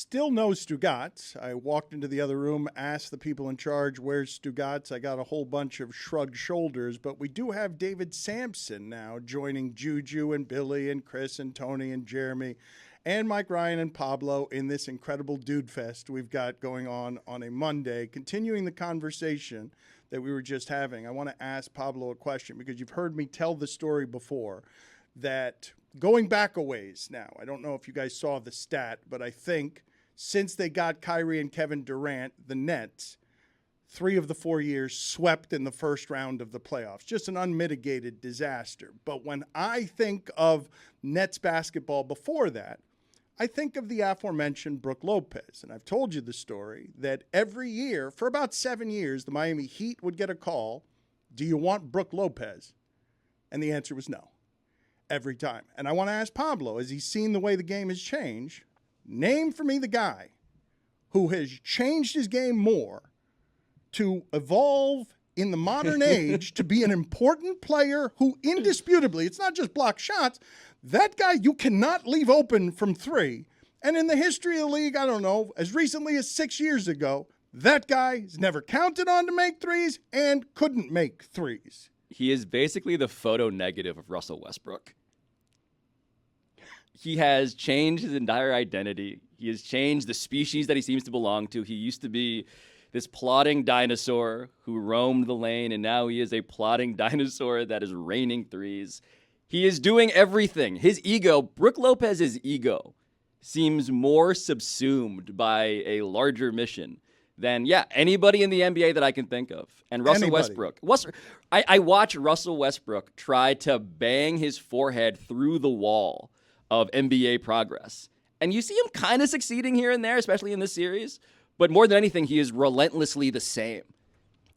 still no Stugotz. I walked into the other room, asked the people in charge, where's Stugotz? I got a whole bunch of shrugged shoulders, but we do have David Sampson now joining Juju and Billy and Chris and Tony and Jeremy and Mike Ryan and Pablo in this incredible dude fest we've got going on a Monday. Continuing the conversation that we were just having, I want to ask Pablo a question because you've heard me tell the story before that going back a ways now, I don't know if you guys saw the stat, but I think since they got Kyrie and Kevin Durant, the Nets, 3 of the 4 years swept in the first round of the playoffs. Just an unmitigated disaster. But when I think of Nets basketball before that, I think of the aforementioned Brook Lopez. And I've told you the story that every year, for about 7 years, the Miami Heat would get a call, do you want Brook Lopez? And the answer was no. Every time. And I want to ask Pablo, as he's seen the way the game has changed, name for me the guy who has changed his game more to evolve in the modern age to be an important player who indisputably, it's not just block shots, that guy you cannot leave open from 3. And in the history of the league, I don't know, as recently as 6 years ago, that guy is never counted on to make threes and couldn't make threes. He is basically the photo negative of Russell Westbrook. He has changed his entire identity. He has changed the species that he seems to belong to. He used to be this plodding dinosaur who roamed the lane, and now he is a plodding dinosaur that is raining threes. He is doing everything. His ego, Brook Lopez's ego, seems more subsumed by a larger mission than, anybody in the NBA that I can think of. And Russell Westbrook. I watch Russell Westbrook try to bang his forehead through the wall of NBA progress. And you see him kind of succeeding here and there, especially in this series. But more than anything, he is relentlessly the same.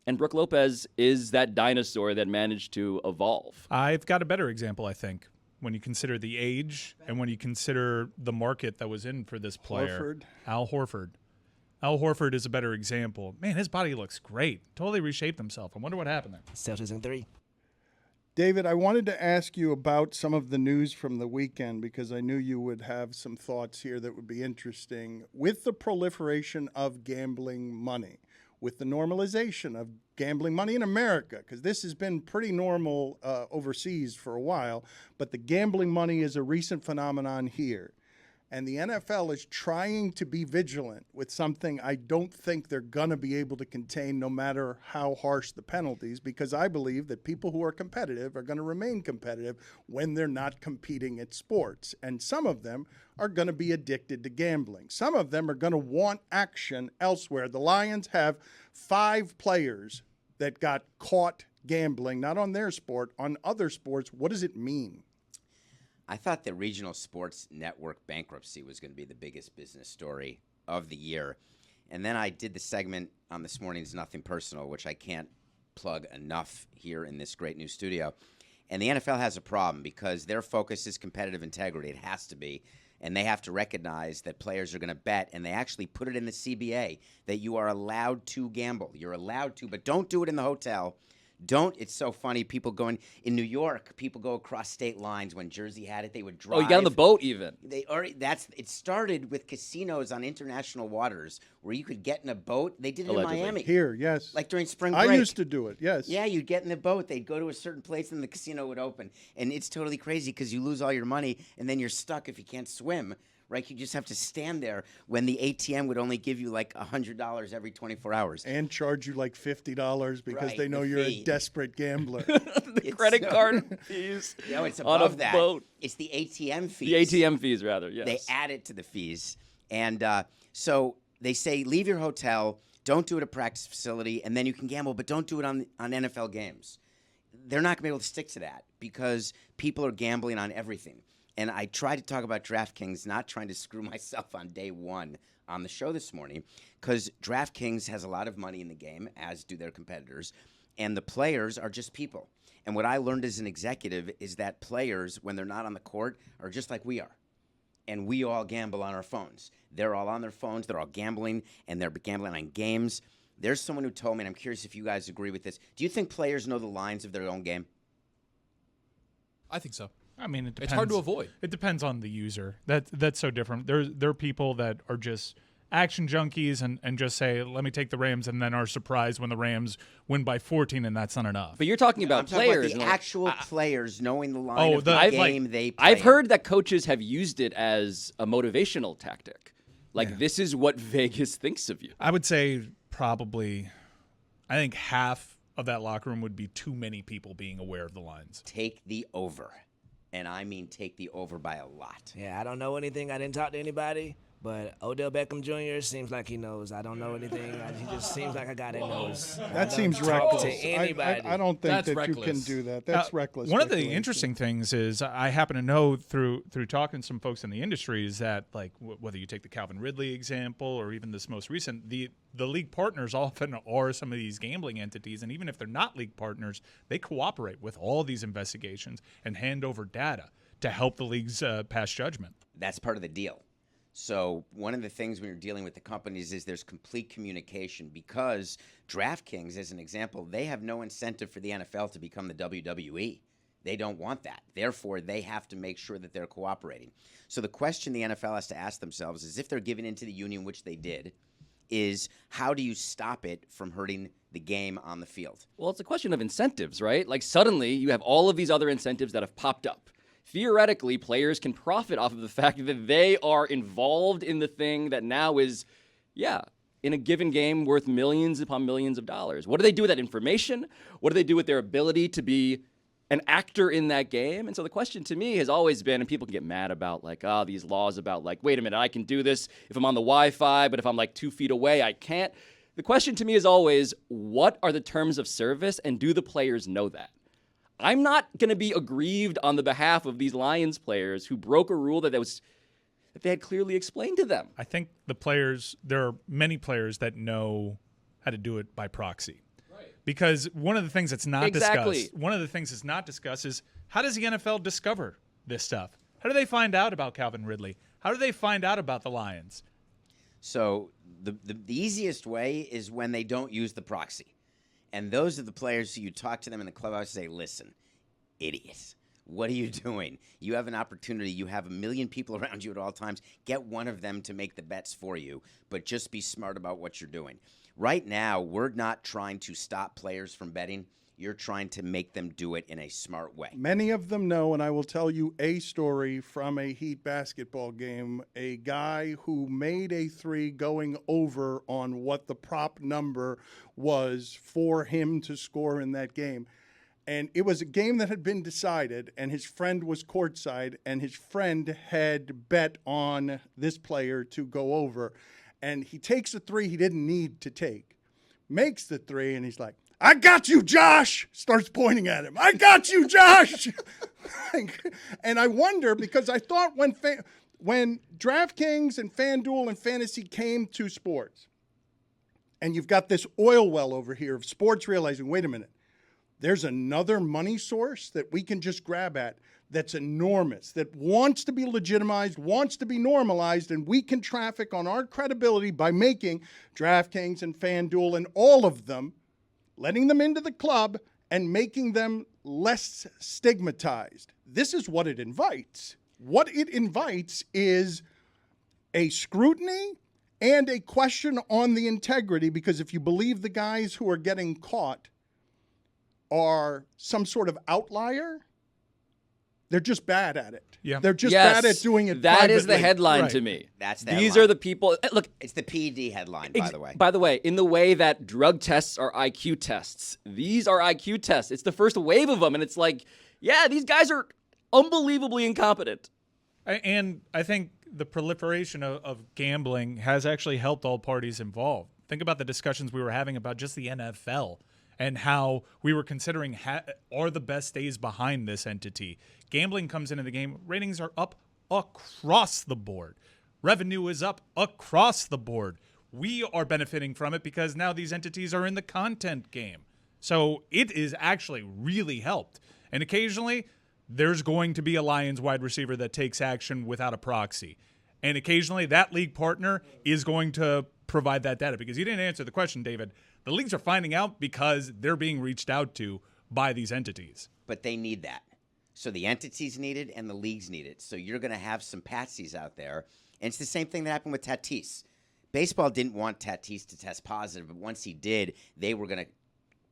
And Brook Lopez is that dinosaur that managed to evolve. I've got a better example, I think, when you consider the age and when you consider the market that was in for this player. Al Horford. Al Horford is a better example. Man, his body looks great. Totally reshaped himself. I wonder what happened there. Celtics in 3. David, I wanted to ask you about some of the news from the weekend because I knew you would have some thoughts here that would be interesting. With the proliferation of gambling money, with the normalization of gambling money in America, because this has been pretty normal overseas for a while, but the gambling money is a recent phenomenon here. And the NFL is trying to be vigilant with something I don't think they're going to be able to contain no matter how harsh the penalties, because I believe that people who are competitive are going to remain competitive when they're not competing at sports. And some of them are going to be addicted to gambling. Some of them are going to want action elsewhere. The Lions have 5 players that got caught gambling, not on their sport, on other sports. What does it mean? I thought the regional sports network bankruptcy was going to be the biggest business story of the year. And then I did the segment on this morning's Nothing Personal, which I can't plug enough here in this great new studio. And the NFL has a problem because their focus is competitive integrity. It has to be. And they have to recognize that players are going to bet, and they actually put it in the CBA that you are allowed to gamble. You're allowed to, but don't do it in the hotel. It's so funny. People going in New York, people go across state lines. When Jersey had it, they would drive. Oh, you got on the boat even. It started with casinos on international waters where you could get in a boat. They did it Allegedly. in Miami. Here, yes. Like during spring break. I used to do it, yes. Yeah, you'd get in the boat. They'd go to a certain place and the casino would open. And it's totally crazy because you lose all your money and then you're stuck if you can't swim. Right, you just have to stand there when the ATM would only give you like $100 every 24 hours. And charge you like $50 because they know you're a desperate gambler. The credit card fees. No, it's on above a that. Boat. It's the ATM fees. The ATM fees, rather, yes. They add it to the fees. And so they say leave your hotel, don't do it at a practice facility, and then you can gamble, but don't do it on NFL games. They're not going to be able to stick to that because people are gambling on everything. And I tried to talk about DraftKings, not trying to screw myself on day one on the show this morning, because DraftKings has a lot of money in the game, as do their competitors, and the players are just people. And what I learned as an executive is that players, when they're not on the court, are just like we are. And we all gamble on our phones. They're all on their phones. They're all gambling, and they're gambling on games. There's someone who told me, and I'm curious if you guys agree with this. Do you think players know the lines of their own game? I think so. I mean, it depends. It's hard to avoid. It depends on the user. That's so different. There are people that are just action junkies and just say, let me take the Rams, and then are surprised when the Rams win by 14, and that's not enough. But you're talking about players. The actual players knowing the line of the game they play. I've heard that coaches have used it as a motivational tactic. Like, this is what Vegas thinks of you. I would say probably, I think half of that locker room would be too many people being aware of the lines. Take the over. And I mean take the over by a lot. Yeah, I don't know anything. I didn't talk to anybody. But Odell Beckham Jr. seems like he knows. I don't know anything. He just seems like a guy that knows. That seems reckless. To anybody. I don't think That's that reckless. you can do that. That's reckless. One of the interesting things is I happen to know through talking to some folks in the industry is that, like, whether you take the Calvin Ridley example or even this most recent, the league partners often are some of these gambling entities, and even if they're not league partners, they cooperate with all these investigations and hand over data to help the leagues pass judgment. That's part of the deal. So one of the things when you're dealing with the companies is there's complete communication, because DraftKings, as an example, they have no incentive for the NFL to become the WWE. They don't want that. Therefore, they have to make sure that they're cooperating. So the question the NFL has to ask themselves is, if they're giving into the union, which they did, is how do you stop it from hurting the game on the field? Well, it's a question of incentives, right? Like, suddenly you have all of these other incentives that have popped up. Theoretically, players can profit off of the fact that they are involved in the thing that now is, in a given game worth millions upon millions of dollars. What do they do with that information? What do they do with their ability to be an actor in that game? And so the question to me has always been, and people can get mad about, like, these laws about, like, wait a minute, I can do this if I'm on the Wi-Fi, but if I'm, like, 2 feet away, I can't. The question to me is always, what are the terms of service, and do the players know that? I'm not going to be aggrieved on the behalf of these Lions players who broke a rule that they had clearly explained to them. I think there are many players that know how to do it by proxy. Right. Because one of the things that's not discussed is, how does the NFL discover this stuff? How do they find out about Calvin Ridley? How do they find out about the Lions? So the easiest way is when they don't use the proxy. And those are the players who you talk to them in the clubhouse and say, listen, idiot, what are you doing? You have an opportunity. You have 1 million people around you at all times. Get one of them to make the bets for you, but just be smart about what you're doing. Right now, we're not trying to stop players from betting. You're trying to make them do it in a smart way. Many of them know, and I will tell you a story from a Heat basketball game, a guy who made a three going over on what the prop number was for him to score in that game. And it was a game that had been decided, and his friend was courtside, and his friend had bet on this player to go over. And he takes a three he didn't need to take, makes the three, and he's like, I got you, Josh! Starts pointing at him. I got you, Josh! And I wonder, because I thought when DraftKings and FanDuel and Fantasy came to sports, and you've got this oil well over here of sports realizing, wait a minute, there's another money source that we can just grab at that's enormous, that wants to be legitimized, wants to be normalized, and we can traffic on our credibility by making DraftKings and FanDuel and all of them, letting them into the club and making them less stigmatized. This is what it invites. What it invites is a scrutiny and a question on the integrity, because if you believe the guys who are getting caught are some sort of outlier, they're just bad at it. Yeah. They're just bad at doing it That privately. is the headline Right. to me. That's the These headline. are the people. Look, It's the PED headline, by the way. By the way, in the way that drug tests are IQ tests, these are IQ tests. It's the first wave of them, and it's like, yeah, these guys are unbelievably incompetent. And I think the proliferation of gambling has actually helped all parties involved. Think about the discussions we were having about just the NFL and how we were considering are the best days behind this entity. Gambling comes into the game. Ratings are up across the board. Revenue is up across the board. We are benefiting from it because now these entities are in the content game. So it is actually really helped. And occasionally, there's going to be a Lions wide receiver that takes action without a proxy. And occasionally, that league partner is going to provide that data. Because you didn't answer the question, David. The leagues are finding out because they're being reached out to by these entities. But they need that. So the entities need it and the leagues need it. So you're going to have some patsies out there. And it's the same thing that happened with Tatis. Baseball didn't want Tatis to test positive, but once he did, they were going to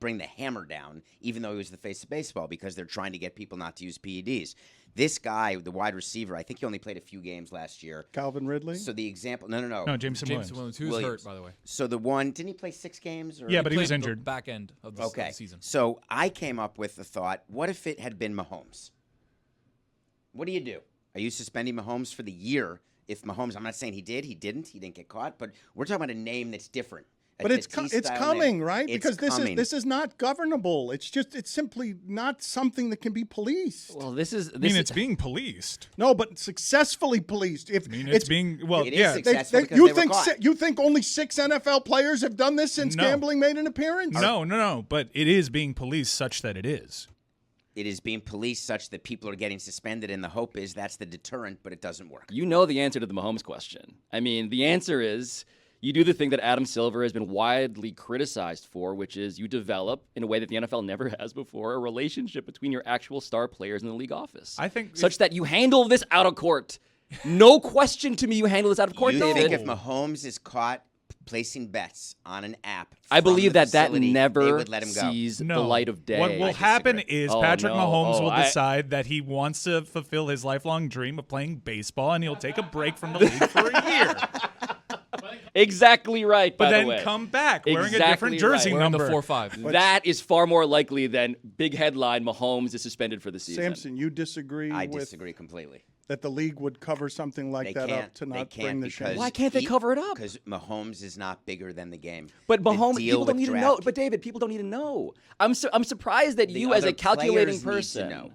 bring the hammer down, even though he was the face of baseball, because they're trying to get people not to use PEDs. This guy, the wide receiver, I think he only played a few games last year. Calvin Ridley? So the example, no. No, Jameson Williams. Who's hurt, by the way. So the one, didn't he play 6 games? Or? Yeah, but he was played injured. the back end of the season. So I came up with the thought, what if it had been Mahomes? What do you do? Are you suspending Mahomes for the year? If Mahomes, I'm not saying he didn't get caught, but we're talking about a name that's different. But it's coming, right? It's because coming. this is not governable. It's simply not something that can be policed. Well, It's being policed. No, but successful policed. It's being It is successful because you they were caught. you think only 6 NFL players have done this since gambling made an appearance? No. But it is being policed such that it is. It is being policed such that people are getting suspended, and the hope is that's the deterrent, but it doesn't work. You know the answer to the Mahomes question. I mean, the answer is you do the thing that Adam Silver has been widely criticized for, which is you develop, in a way that the NFL never has before, a relationship between your actual star players in the league office. I think such that you handle this out of court. No question to me you handle this out of court, You David. think if Mahomes is caught placing bets on an app, I believe from the that facility, they never would let him go. sees the light of day. What will happen is Patrick Mahomes will I- decide that he wants to fulfill his lifelong dream of playing baseball, and he'll take a break from the league for a year. Exactly right, But by then the way. come back wearing a Exactly different jersey right. We're on the number. 4-5. That is far more likely than big headline Mahomes is suspended for the season. Samson, you disagree I with disagree completely. that the league would cover something like They that can't. up to They not can't bring the because shame? Why can't they cover it up? Because Mahomes is not bigger than the game. But The Mahomes, deal people don't with need to draft- know. But David, people don't need to know. I'm surprised that The you, as other a calculating players need to person, know.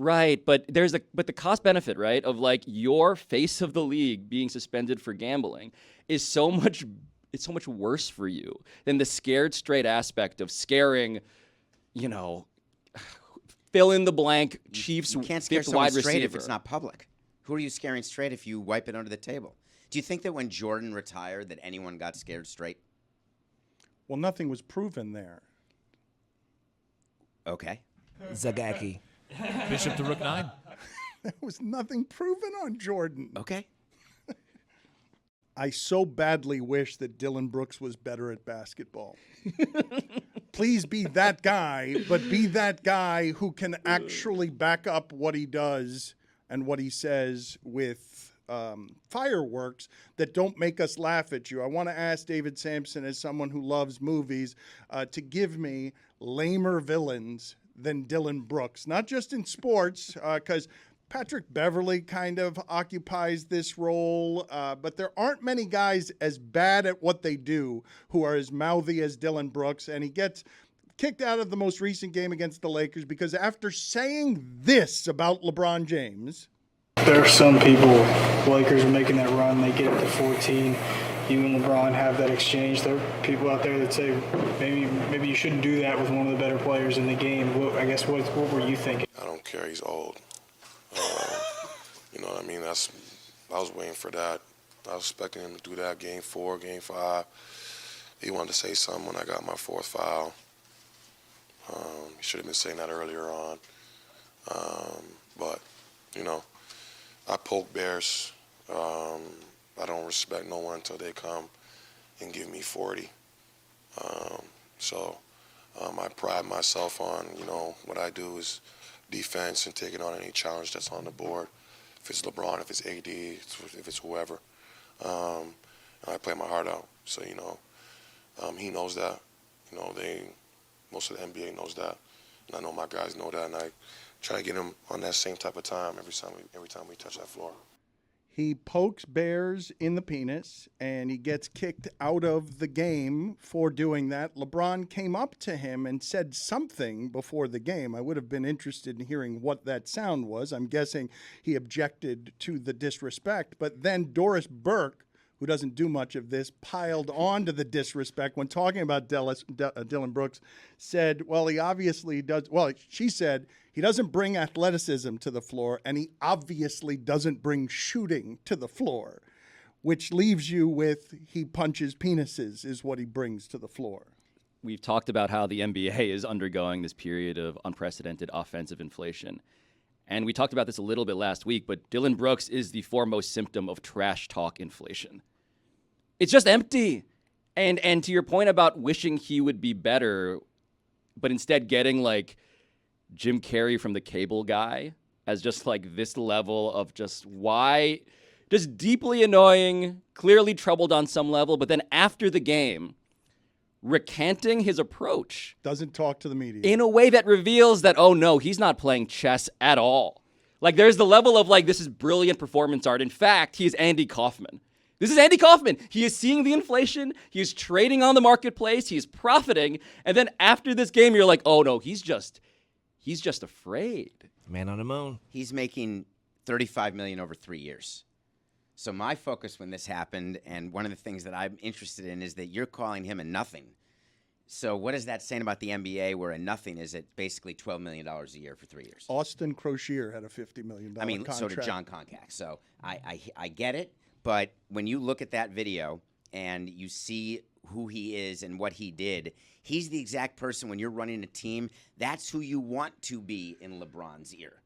right? But the cost benefit, right, of like your face of the league being suspended for gambling is so much. It's so much worse for you than the scared straight aspect of scaring, fill in the blank Chiefs You can't scare fifth someone wide straight receiver. if it's not public. Who are you scaring straight if you wipe it under the table? Do you think that when Jordan retired that anyone got scared straight? Well, nothing was proven there. Okay. Zagaki. Bishop to Rook 9. There was nothing proven on Jordan. Okay. I so badly wish that Dillon Brooks was better at basketball. Please be that guy, but be that guy who can actually back up what he does and what he says with fireworks that don't make us laugh at you. I want to ask David Sampson, as someone who loves movies, to give me lamer villains than Dillon Brooks, not just in sports, because Patrick Beverley kind of occupies this role, but there aren't many guys as bad at what they do who are as mouthy as Dillon Brooks, and he gets kicked out of the most recent game against the Lakers because after saying this about LeBron James... There are some people, Lakers are making that run, they get it to 14. You and LeBron have that exchange. There are people out there that say maybe you shouldn't do that with one of the better players in the game. What were you thinking? I don't care. He's old. You know what I mean? I was waiting for that. I was expecting him to do that game 4, game 5. He wanted to say something when I got my 4th foul. He should have been saying that earlier on. But, I poke bears. I don't respect no one until they come and give me 40. I pride myself on, what I do is defense and taking on any challenge that's on the board. If it's LeBron, if it's AD, if it's whoever. I play my heart out. So, he knows that. Most of the NBA knows that. And I know my guys know that. And I try to get him on that same type of time every time we touch that floor. He pokes bears in the penis, and he gets kicked out of the game for doing that. LeBron came up to him and said something before the game. I would have been interested in hearing what that sound was. I'm guessing he objected to the disrespect. But then Doris Burke, who doesn't do much of this, piled on to the disrespect when talking about Dillon Brooks, said, well, he obviously does. Well, she said he doesn't bring athleticism to the floor, and he obviously doesn't bring shooting to the floor, which leaves you with he punches penises is what he brings to the floor. We've talked about how the NBA is undergoing this period of unprecedented offensive inflation. And we talked about this a little bit last week, but Dillon Brooks is the foremost symptom of trash talk inflation. It's just empty. And to your point about wishing he would be better, but instead getting like Jim Carrey from The Cable Guy as just like this level of just why, just deeply annoying, clearly troubled on some level, but then after the game, recanting his approach. Doesn't talk to the media. In a way that reveals that, oh no, he's not playing chess at all. Like there's the level of like, this is brilliant performance art. In fact, he is Andy Kaufman. This is Andy Kaufman. He is seeing the inflation. He is trading on the marketplace. He is profiting. And then after this game, you're like, oh no, he's just afraid. Man on the moon. He's making $35 million over 3 years. So my focus when this happened, and one of the things that I'm interested in, is that you're calling him a nothing. So what is that saying about the NBA, where a nothing is at basically $12 million a year for 3 years? Austin Crozier had a $50 million contract. So did John Koncak. So I get it, but when you look at that video and you see who he is and what he did, he's the exact person when you're running a team, that's who you want to be in LeBron's ear,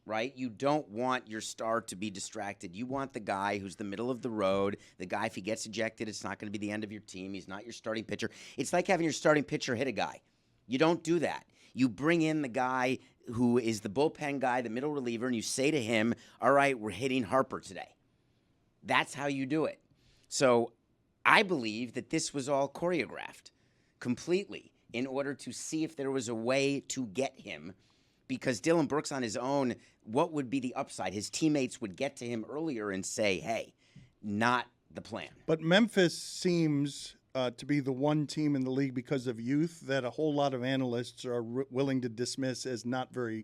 right? You don't want your star to be distracted. You want the guy who's the middle of the road, the guy, if he gets ejected, it's not going to be the end of your team. He's not your starting pitcher. It's like having your starting pitcher hit a guy. You don't do that. You bring in the guy who is the bullpen guy, the middle reliever, and you say to him, all right, we're hitting Harper today. That's how you do it. So I believe that this was all choreographed completely in order to see if there was a way to get him, because Dillon Brooks on his own, what would be the upside? His teammates would get to him earlier and say, hey, not the plan. But Memphis seems to be the one team in the league because of youth that a whole lot of analysts are willing to dismiss as not very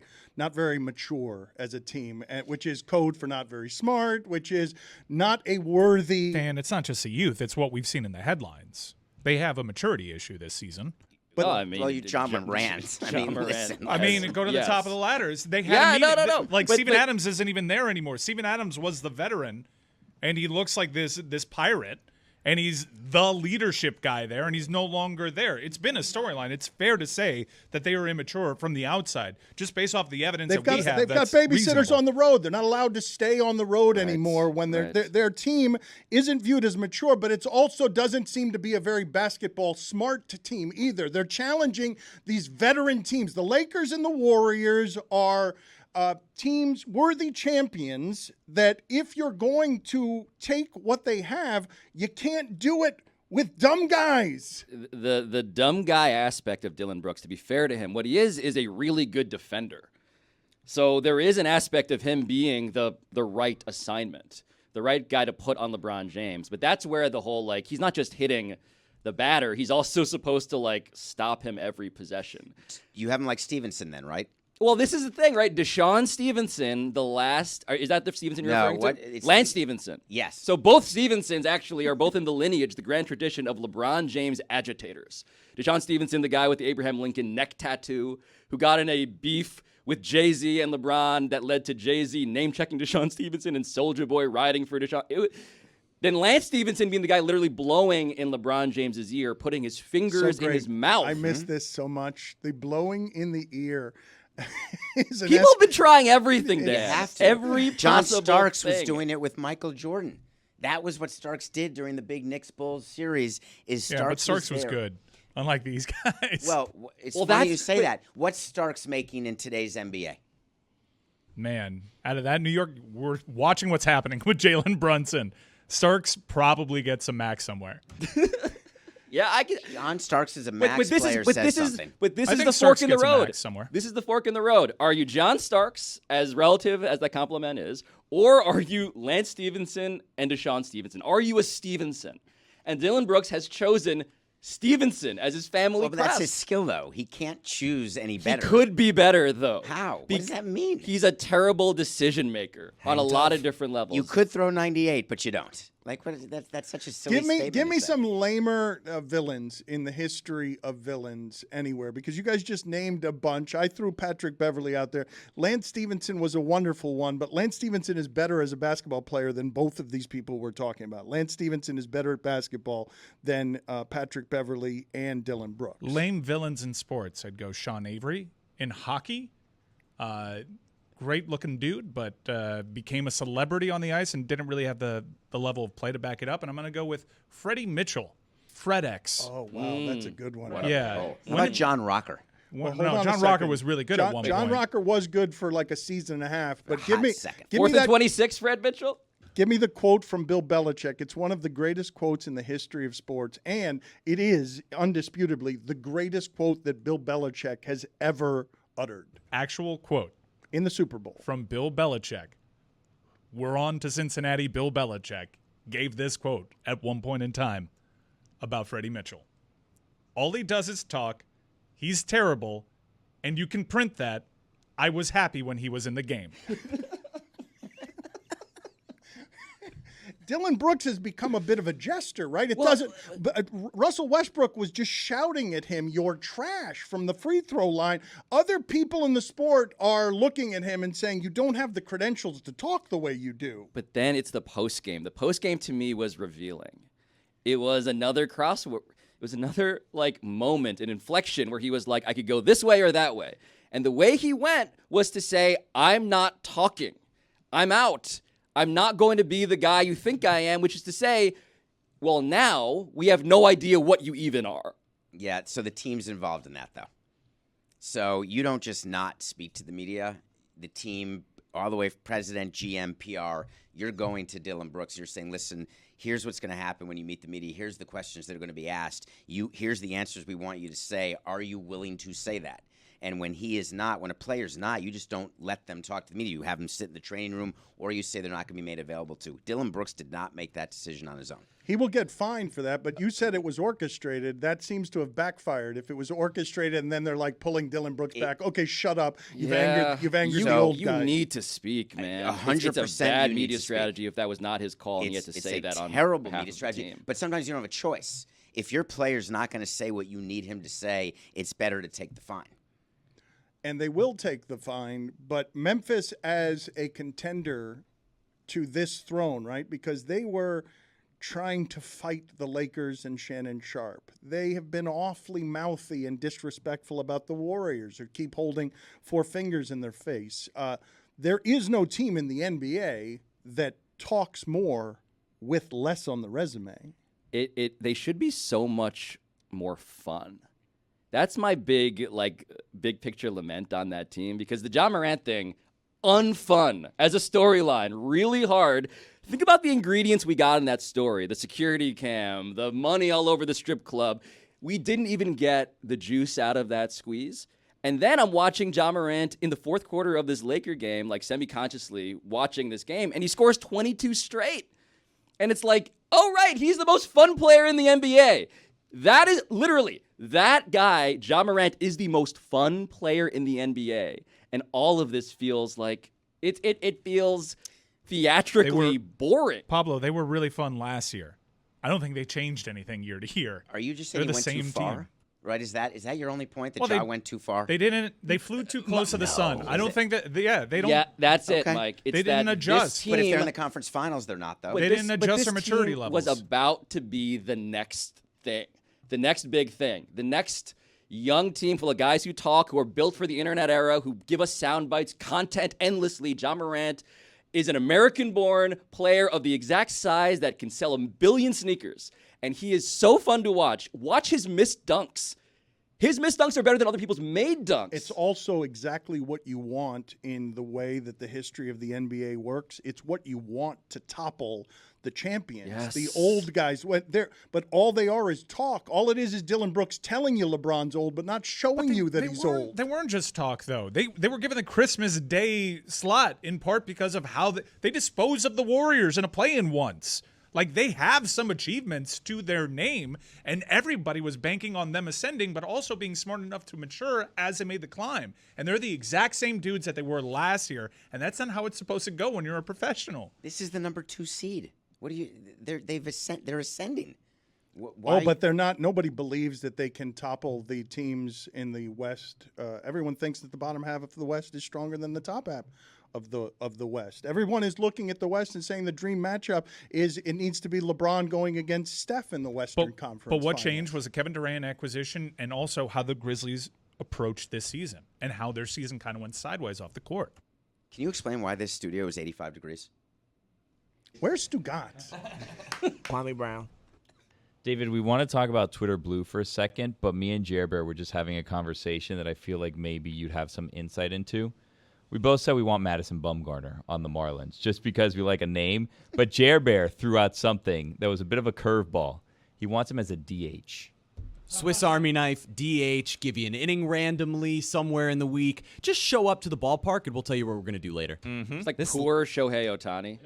mature as a team, which is code for not very smart, which is not a worthy. And it's not just the youth; it's what we've seen in the headlines. They have a maturity issue this season. But you John Morant. Listen. I mean, go to the top of the ladders. They Yeah, had no. Like But Steven Adams isn't even there anymore. Steven Adams was the veteran, and he looks like this pirate. And he's the leadership guy there, and he's no longer there. It's been a storyline. It's fair to say that they are immature from the outside, just based off the evidence we have. They've got babysitters reasonable. on the road. They're not allowed to stay on the road anymore when their team isn't viewed as mature, but it also doesn't seem to be a very basketball smart team either. They're challenging these veteran teams. The Lakers and the Warriors are teams, worthy champions, that if you're going to take what they have, you can't do it with dumb guys. The dumb guy aspect of Dillon Brooks, to be fair to him, what he is a really good defender. So there is an aspect of him being the right assignment, the right guy to put on LeBron James. But that's where the whole, like, he's not just hitting the batter, he's also supposed to, like, stop him every possession. You have him like Stevenson then, right? Well, this is the thing, right? Deshaun Stevenson, is that the Stevenson you're referring to? Lance Stevenson. Yes. So both Stevensons actually are both in the lineage, the grand tradition of LeBron James agitators. Deshaun Stevenson, the guy with the Abraham Lincoln neck tattoo, who got in a beef with Jay-Z and LeBron that led to Jay-Z name-checking Deshaun Stevenson and Soulja Boy riding for Deshaun. Then Lance Stevenson being the guy literally blowing in LeBron James's ear, putting his fingers in his mouth. I miss this so much. The blowing in the ear. People have been trying everything, Dan. You have to. Every John possible Starks thing. was doing it with Michael Jordan. That was what Starks did during the big Knicks Bulls series. But Starks was good, unlike these guys. Well, it's funny you say that. What's Starks making in today's NBA? Man, out of that New York, we're watching what's happening with Jalen Brunson. Starks probably gets some max somewhere. Yeah, I can. John Starks is a max player. But this is the Starks fork in the gets a road. max somewhere. This is the fork in the road. Are you John Starks, as relative as that compliment is, or are you Lance Stevenson and Deshaun Stevenson? Are you a Stevenson? And Dillon Brooks has chosen Stevenson as his family but crest. that's his skill, though. He can't choose any better. He could be better, though. How? What does that mean? He's a terrible decision maker on a lot of different levels. You could throw 98, but you don't. Like, what is that's such a silly statement. Give me some lamer villains in the history of villains anywhere, because you guys just named a bunch. I threw Patrick Beverley out there. Lance Stevenson was a wonderful one, but Lance Stevenson is better as a basketball player than both of these people we're talking about. Lance Stevenson is better at basketball than Patrick Beverley and Dillon Brooks. Lame villains in sports. I'd go Sean Avery. In hockey, great-looking dude, but became a celebrity on the ice and didn't really have the level of play to back it up. And I'm going to go with Freddie Mitchell, Fred X. Oh, wow, that's a good one. Yeah. What about John Rocker? Well, no, John Rocker was really good at one John point. Rocker was good for like a season and a half. But give me that 4th and 26, Fred Mitchell? Give me the quote from Bill Belichick. It's one of the greatest quotes in the history of sports, and it is undisputably the greatest quote that Bill Belichick has ever uttered. Actual quote. In the Super Bowl. From Bill Belichick. We're on to Cincinnati. Bill Belichick gave this quote at one point in time about Freddie Mitchell. All he does is talk. He's terrible, and you can print that. I was happy when he was in the game. Dillon Brooks has become a bit of a jester, right? But Russell Westbrook was just shouting at him, "You're trash," from the free throw line. Other people in the sport are looking at him and saying, "You don't have the credentials to talk the way you do." But then it's the post game. The post game to me was revealing. It was another crossword. It was another moment, an inflection where he was like, I could go this way or that way. And the way he went was to say, I'm not talking. I'm out. I'm not going to be the guy you think I am, which is to say, well, now we have no idea what you even are. Yeah, so the team's involved in that, though. So you don't just not speak to the media. The team, all the way from president, GM, PR, you're going to Dillon Brooks. You're saying, listen, here's what's going to happen when you meet the media. Here's the questions that are going to be asked. Here's the answers we want you to say. Are you willing to say that? And when he is not, when a player's not, you just don't let them talk to the media. You have them sit in the training room, or you say they're not going to be made available to. Dillon Brooks did not make that decision on his own. He will get fined for that, but you said it was orchestrated. That seems to have backfired. If it was orchestrated and then they're like pulling Dillon Brooks back, okay, shut up. You've angered the old guy. You need to speak, man. 100%. It's a bad media strategy if that was not his call and he had to say that on terrible behalf media of the strategy. team. But sometimes you don't have a choice. If your player's not going to say what you need him to say, it's better to take the fine. And they will take the fine, but Memphis as a contender to this throne, right? Because they were trying to fight the Lakers and Shannon Sharp. They have been awfully mouthy and disrespectful about the Warriors who keep holding four fingers in their face. There is no team in the NBA that talks more with less on the resume. They should be so much more fun. That's my big picture lament on that team, because the Ja Morant thing, unfun as a storyline, really hard. Think about the ingredients we got in that story, the security cam, the money all over the strip club. We didn't even get the juice out of that squeeze. And then I'm watching Ja Morant in the fourth quarter of this Laker game, like semi-consciously watching this game, and he scores 22 straight. And it's like, oh, right, he's the most fun player in the NBA. That is literally, that guy, Ja Morant, is the most fun player in the NBA. And all of this feels like, it feels theatrically boring. Pablo, they were really fun last year. I don't think they changed anything year to year. Are you just saying They're he the went too same far? team. Right? Is that your only point, that Ja went too far? They flew too close to the sun. I don't think that, they don't. Yeah, that's it, Mike. It's they didn't adjust. But if they're in the conference finals, they're not, though. They didn't adjust their maturity levels. Was about to be the next thing, the next big thing, the next young team full of guys who talk, who are built for the internet era, who give us sound bites, content endlessly. Ja Morant is an American-born player of the exact size that can sell 1 billion sneakers. And he is so fun to watch. Watch his missed dunks. His missed dunks are better than other people's made dunks. It's also exactly what you want in the way that the history of the NBA works. It's what you want to topple the champions. Yes. The old guys. But all they are is talk. All it is Dillon Brooks telling you LeBron's old, but not showing you that he's old. They weren't just talk, though. They were given the Christmas Day slot in part because of how they disposed of the Warriors in a play-in once. Like, they have some achievements to their name, and everybody was banking on them ascending, but also being smart enough to mature as they made the climb. And they're the exact same dudes that they were last year, and that's not how it's supposed to go when you're a professional. This is the number 2 seed. What do you? They're ascending. Why? Oh, but they're not. Nobody believes that they can topple the teams in the West. Everyone thinks that the bottom half of the West is stronger than the top half of the West. Everyone is looking at the West and saying the dream matchup is it needs to be LeBron going against Steph in the Western Conference. But what Finals. changed was the Kevin Durant acquisition, and also how the Grizzlies approached this season and how their season kind of went sideways off the court. Can you explain why this studio is 85 degrees? Where's Stugotz? Kwame Brown. David, we want to talk about Twitter Blue for a second, but me and Jer Bear were just having a conversation that I feel like maybe you'd have some insight into. We both said we want Madison Bumgarner on the Marlins just because we like a name, but Jer Bear threw out something that was a bit of a curveball. He wants him as a DH. Swiss Army knife, DH, give you an inning randomly somewhere in the week. Just show up to the ballpark and we'll tell you what we're going to do later. It's like poor Shohei Ohtani.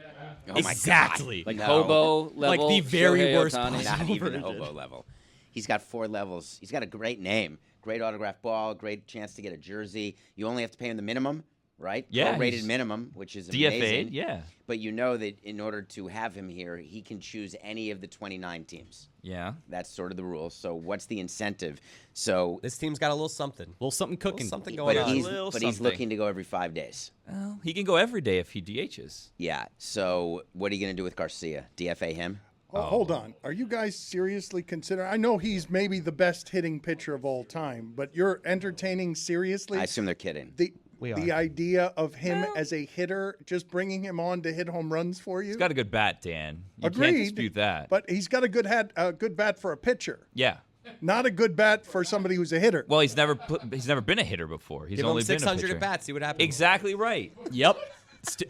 Oh my Exactly. God. Like hobo level. Like the very Shohei worst Ohtani. Not even hobo level. He's got 4 levels. He's got a great name, great autographed ball, great chance to get a jersey. You only have to pay him the minimum, right? Yeah, Prorated he's minimum, which is DFA'd, amazing. yeah. But you know that in order to have him here, he can choose any of the 29 teams. Yeah. That's sort of the rule. So what's the incentive? So This team's got a little something. A little something cooking. Something going on. he's looking to go every 5 days. Well, he can go every day if he DHs. Yeah. So what are you going to do with Garcia? DFA him? Oh, hold on. Are you guys seriously considering? I know he's maybe the best hitting pitcher of all time, but you're entertaining seriously I assume they're kidding. the idea of him as a hitter, just bringing him on to hit home runs for you. He's got a good bat, Dan. You Agreed, can't dispute that. But he's got a good bat for a pitcher, yeah. not a good bat for somebody who's a hitter. Well, he's never been a hitter before. He's Give only him been a 600 pitcher. at bats. See what happens. Exactly right. Yep.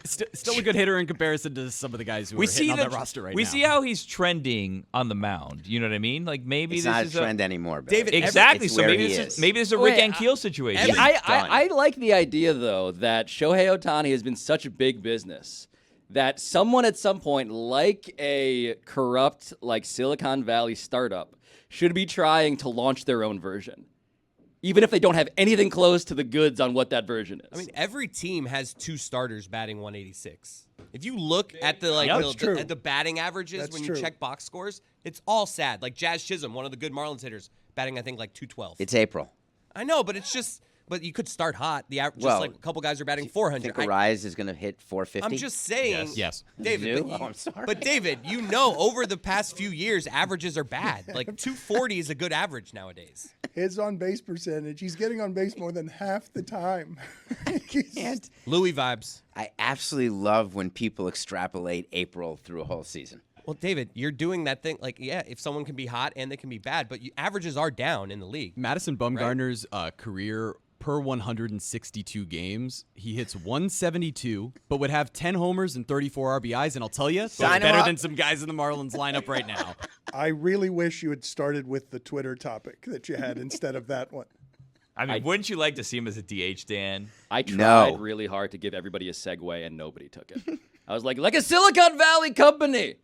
Still a good hitter in comparison to some of the guys who are hitting on that roster right now. We see how he's trending on the mound. You know what I mean? Like maybe It's this not is a trend anymore, Bill. David, exactly. It's So where maybe he this is. is a Rick Wait, Ankiel situation. I like the idea, though, that Shohei Ohtani has been such a big business that someone at some point, like a corrupt, like Silicon Valley startup, should be trying to launch their own version, even if they don't have anything close to the goods on what that version is. I mean, every team has 2 starters batting 186. If you look at the at the batting averages That's when true. you check box scores, it's all sad. Like Jazz Chisholm, one of the good Marlins hitters, batting I think like 212. It's April. I know, but it's just. But you could start hot. Just Well, like a couple guys are batting I 400. think Arise is going to hit 450. I'm just saying. Yes. David. You do? But, Oh, I'm sorry. but David, you know, over the past few years, averages are bad. Like 240 is a good average nowadays. His on base percentage, he's getting on base more than half the time. And Louis vibes. I absolutely love when people extrapolate April through a whole season. Well, David, you're doing that thing. Like, yeah, if someone can be hot and they can be bad, but averages are down in the league. Madison Bumgarner's career per 162 games, he hits 172, but would have 10 homers and 34 RBIs. And I'll tell you, that's Sign him better up. than some guys in the Marlins lineup right now. I really wish you had started with the Twitter topic that you had instead of that one. I mean, wouldn't you like to see him as a DH, Dan? I tried No. really hard to give everybody a segue, and nobody took it. I was like a Silicon Valley company.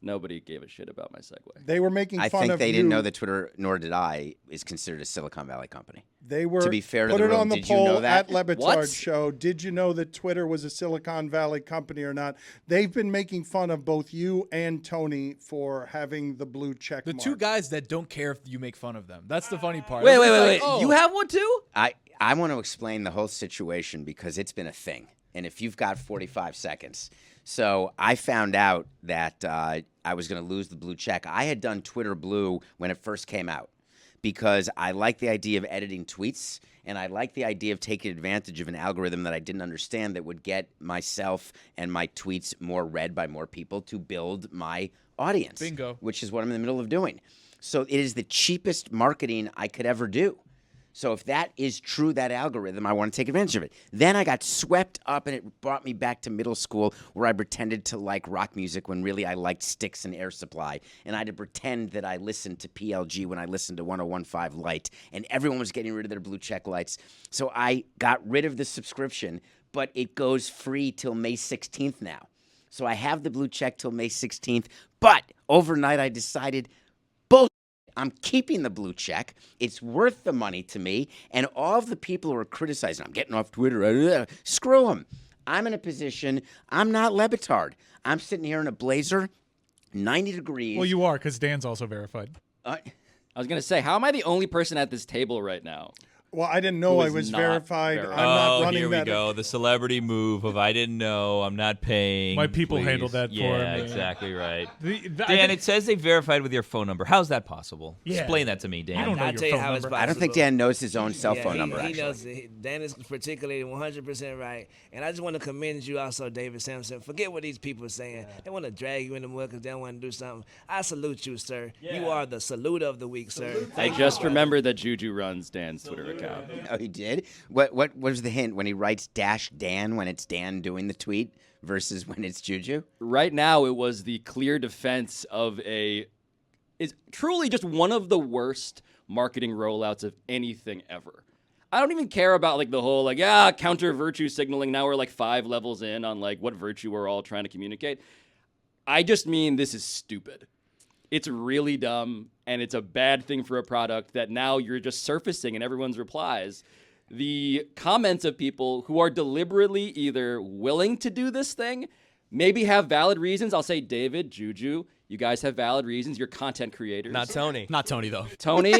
Nobody gave a shit about my segue. They were making I fun think of they you. didn't know that Twitter, nor did I, is considered a Silicon Valley company. They were. To be fair to put the it room, on the did you poll know that? at LeBatard What? Show. Did you know that Twitter was a Silicon Valley company or not? They've been making fun of both you and Tony for having the blue check The mark. 2 guys that don't care if you make fun of them. That's the funny part. Wait. Everybody's like, oh. You have one too? I want to explain the whole situation because it's been a thing. And if you've got 45 seconds. So I found out that I was going to lose the blue check. I had done Twitter Blue when it first came out because I like the idea of editing tweets and I like the idea of taking advantage of an algorithm that I didn't understand that would get myself and my tweets more read by more people to build my audience. Bingo. Which is what I'm in the middle of doing. So it is the cheapest marketing I could ever do. So if that is true, that algorithm, I want to take advantage of it. Then I got swept up, and it brought me back to middle school where I pretended to like rock music when really I liked Styx and Air Supply. And I had to pretend that I listened to PLG when I listened to 101.5 Light. And everyone was getting rid of their blue check lights. So I got rid of the subscription, but it goes free till May 16th now. So I have the blue check till May 16th. But overnight I decided, bullshit. I'm keeping the blue check. It's worth the money to me. And all of the people who are criticizing, I'm getting off Twitter, screw them. I'm in a position, I'm not Le Batard. I'm sitting here in a blazer, 90 degrees. Well, you are, because Dan's also verified. I was going to say, how am I the only person at this table right now Well, I didn't know I was verified. I'm not running here that. we go. The celebrity move of I didn't know, I'm not paying. My people please. handled that for me. Yeah, exactly right. Dan, Dan, it says they verified with your phone number. How's that possible? Yeah. Explain that to me, Dan. I don't know I'll your tell you phone how it's number. possible. I don't think Dan knows his own cell phone number, He actually. knows Dan is particularly 100% right. And I just want to commend you also, David Sampson. Forget what these people are saying. They want to drag you in the mud because they don't want to do something. I salute you, sir. You are the salute of the week, sir. I just remembered that Juju runs Dan's Twitter account. Oh, he did? What was the hint when he writes -Dan when it's Dan doing the tweet versus when it's Juju? Right now, it was the clear defense of is truly just one of the worst marketing rollouts of anything ever. I don't even care about like the whole counter virtue signaling. Now we're like 5 levels in on like what virtue we're all trying to communicate. I just mean this is stupid. It's really dumb, and it's a bad thing for a product that now you're just surfacing in everyone's replies. The comments of people who are deliberately either willing to do this thing, maybe have valid reasons. I'll say, David, Juju, you guys have valid reasons. You're content creators. Not Tony. Not Tony, though. Tony,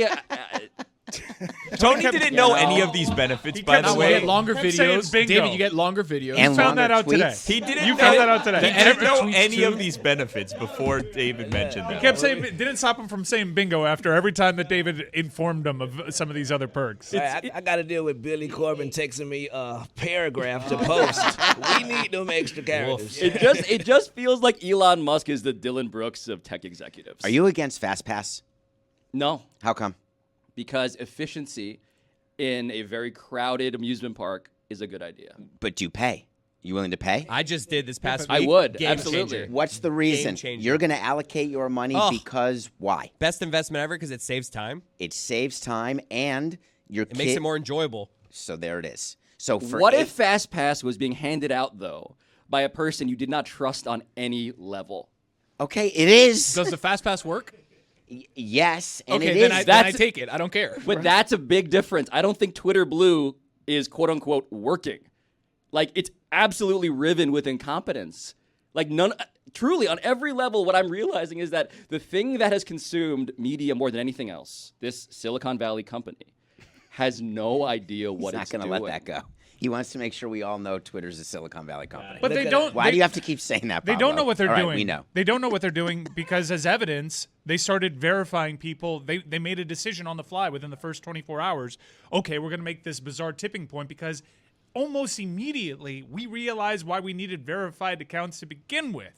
Tony didn't know any of these benefits, by the kept way. saying- You get longer kept saying videos. bingo. David, you get longer videos. And found that longer out tweets. today. He didn't You know- found that out today. He didn't know Tweets any too. of these benefits before David mentioned them. He kept saying, didn't stop him from saying bingo after every time that David informed him of some of these other perks. I got to deal with Billy Corbin texting me a paragraph to post. We need them extra characters. it just feels like Elon Musk is the Dillon Brooks of tech executives. Are you against FastPass? No, How come? because efficiency in a very crowded amusement park is a good idea. But do you pay? You willing to pay? I just did this past I week. would, Game absolutely. changer. What's the reason? changer. You're going to allocate your money Oh. because why? Best investment ever because it saves time. It saves time and your It makes it more enjoyable. So there it is. So for What if FastPass was being handed out, though, by a person you did not trust on any level? Okay, it is. Does the fast pass work? Yes, and Okay, it then is. I That's- take it. I don't care. But that's a big difference. I don't think Twitter Blue is quote-unquote working. Like, it's absolutely riven with incompetence. Like, truly, on every level, what I'm realizing is that the thing that has consumed media more than anything else, this Silicon Valley company, has no idea what He's it's not doing. going to let that go. He wants to make sure we all know Twitter's a Silicon Valley company. But they don't. Why do you have to keep saying that, They Pablo? don't know what they're All right, doing. we know. They don't know what they're doing because, as evidence, they started verifying people. They made a decision on the fly within the first 24 hours. Okay, we're going to make this bizarre tipping point because almost immediately we realized why we needed verified accounts to begin with.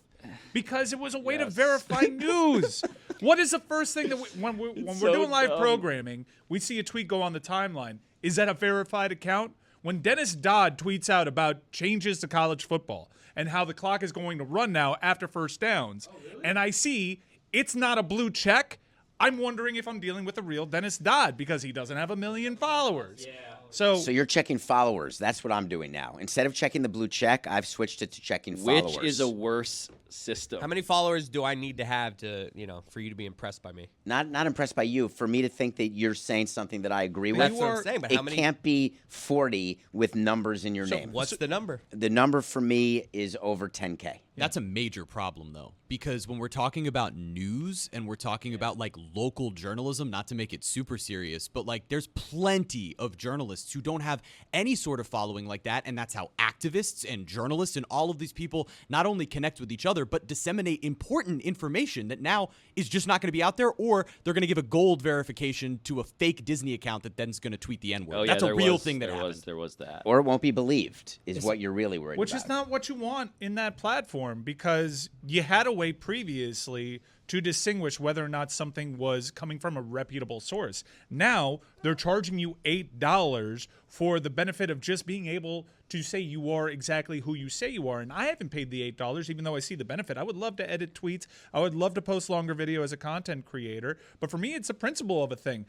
Because it was a way to verify news. What is the first thing that when we're so doing live dumb. programming, we see a tweet go on the timeline. Is that a verified account? When Dennis Dodd tweets out about changes to college football and how the clock is going to run now after first downs, and I see it's not a blue check, I'm wondering if I'm dealing with a real Dennis Dodd because he doesn't have 1 million followers. Yeah. So you're checking followers. That's what I'm doing now. Instead of checking the blue check, I've switched it to checking followers. Which is a worse system. How many followers do I need to have to, for you to be impressed by me? Not impressed by you. For me to think that you're saying something that I agree That's with. what I'm saying. But how It many? can't be 40 with numbers in your So name. what's the number? The number for me is over 10K. That's a major problem, though, because when we're talking about news and we're talking about like local journalism, not to make it super serious, but like there's plenty of journalists who don't have any sort of following like that. And that's how activists and journalists and all of these people not only connect with each other, but disseminate important information that now is just not going to be out there, or they're going to give a gold verification to a fake Disney account that then's going to tweet the N-word. Oh, yeah, That's a there real was- thing that there happened. there was that. Or it won't be believed is what you're really worried which about. is not what you want in that platform, because you had a way previously to distinguish whether or not something was coming from a reputable source. Now they're charging you $8 for the benefit of just being able to say you are exactly who you say you are. And I haven't paid the $8, even though I see the benefit. I would love to edit tweets. I would love to post longer video as a content creator. But for me, it's a principle of a thing.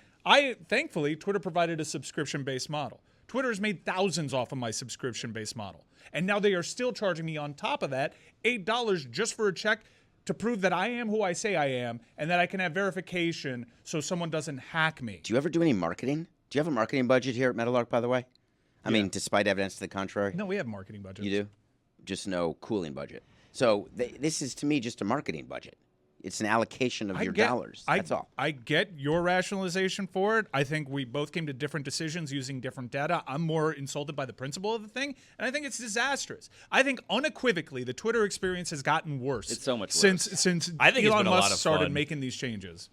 Thankfully, Twitter provided a subscription-based model. Twitter has made thousands off of my subscription-based model. And now they are still charging me on top of that $8 just for a check to prove that I am who I say I am and that I can have verification so someone doesn't hack me. Do you ever do any marketing? Do you have a marketing budget here at Metalark, by the way? I mean, despite evidence to the contrary? No, we have marketing budgets. You do? Just no cooling budget. So this is, to me, just a marketing budget. It's an allocation of your dollars. That's all. I get your rationalization for it. I think we both came to different decisions using different data. I'm more insulted by the principle of the thing, and I think it's disastrous. I think unequivocally the Twitter experience has gotten worse. It's so much since I think Elon it's been a Musk lot of started fun. making these changes.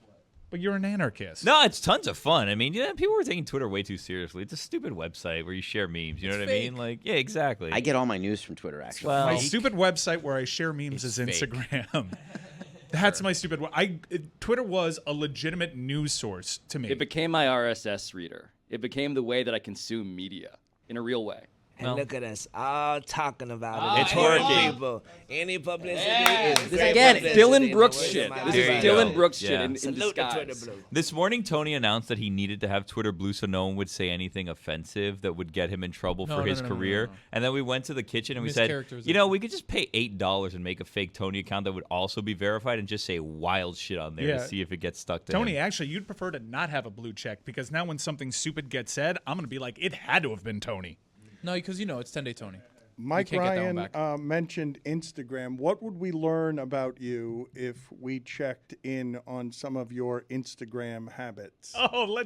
But you're an anarchist. No, it's tons of fun. I mean, people were taking Twitter way too seriously. It's a stupid website where you share memes. You know what I mean? Like, yeah, exactly. I get all my news from Twitter, actually. Well, My stupid website where I share memes is Instagram. That's my stupid. Twitter was a legitimate news source to me. It became my RSS reader. It became the way that I consume media in a real way. And look at us all talking about it. It's working. People. Any publicity is This great again, publicity Dillon in the Brooks words of shit. my This mouth. is Dillon Brooks Yeah. shit in Salute to Twitter disguise. Blue. This morning, Tony announced that he needed to have Twitter Blue so no one would say anything offensive that would get him in trouble for his career. And then we went to the kitchen and we said, we could just pay $8 and make a fake Tony account that would also be verified and just say wild shit on there to see if it gets stuck to Tony, him. actually, you'd prefer to not have a blue check because now when something stupid gets said, I'm going to be like, it had to have been Tony. No, because it's 10-day Tony. Mike You can't get that Ryan one back. mentioned Instagram. What would we learn about you if we checked in on some of your Instagram habits? Oh,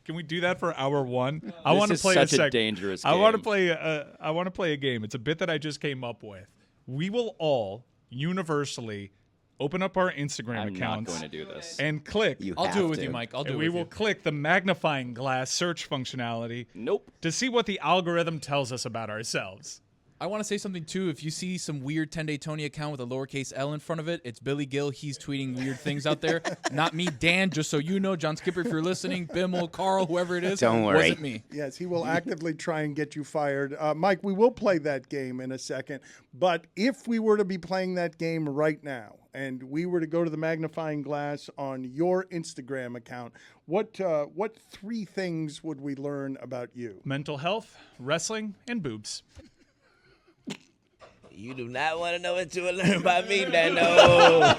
can we do that for hour one? I This want to is play such a a dangerous I want to game. play. I want to play a game. It's a bit that I just came up with. We will all universally open up our Instagram I'm not accounts going to do this. and click. I'll do it with you, Mike. I'll do and it we with will you. click the magnifying glass search functionality Nope. to see what the algorithm tells us about ourselves. I want to say something, too. If you see some weird 10-day Tony account with a lowercase L in front of it, it's Billy Gill. He's tweeting weird things out there. Not me, Dan, just so you know. John Skipper, if you're listening, Bimmel, Carl, whoever it is. Don't worry. Wasn't me. Yes, he will actively try and get you fired. Mike, we will play that game in a second. But if we were to be playing that game right now and we were to go to the magnifying glass on your Instagram account, what 3 things would we learn about you? Mental health, wrestling, and boobs. You do not want to know what you will learn about me, Dano.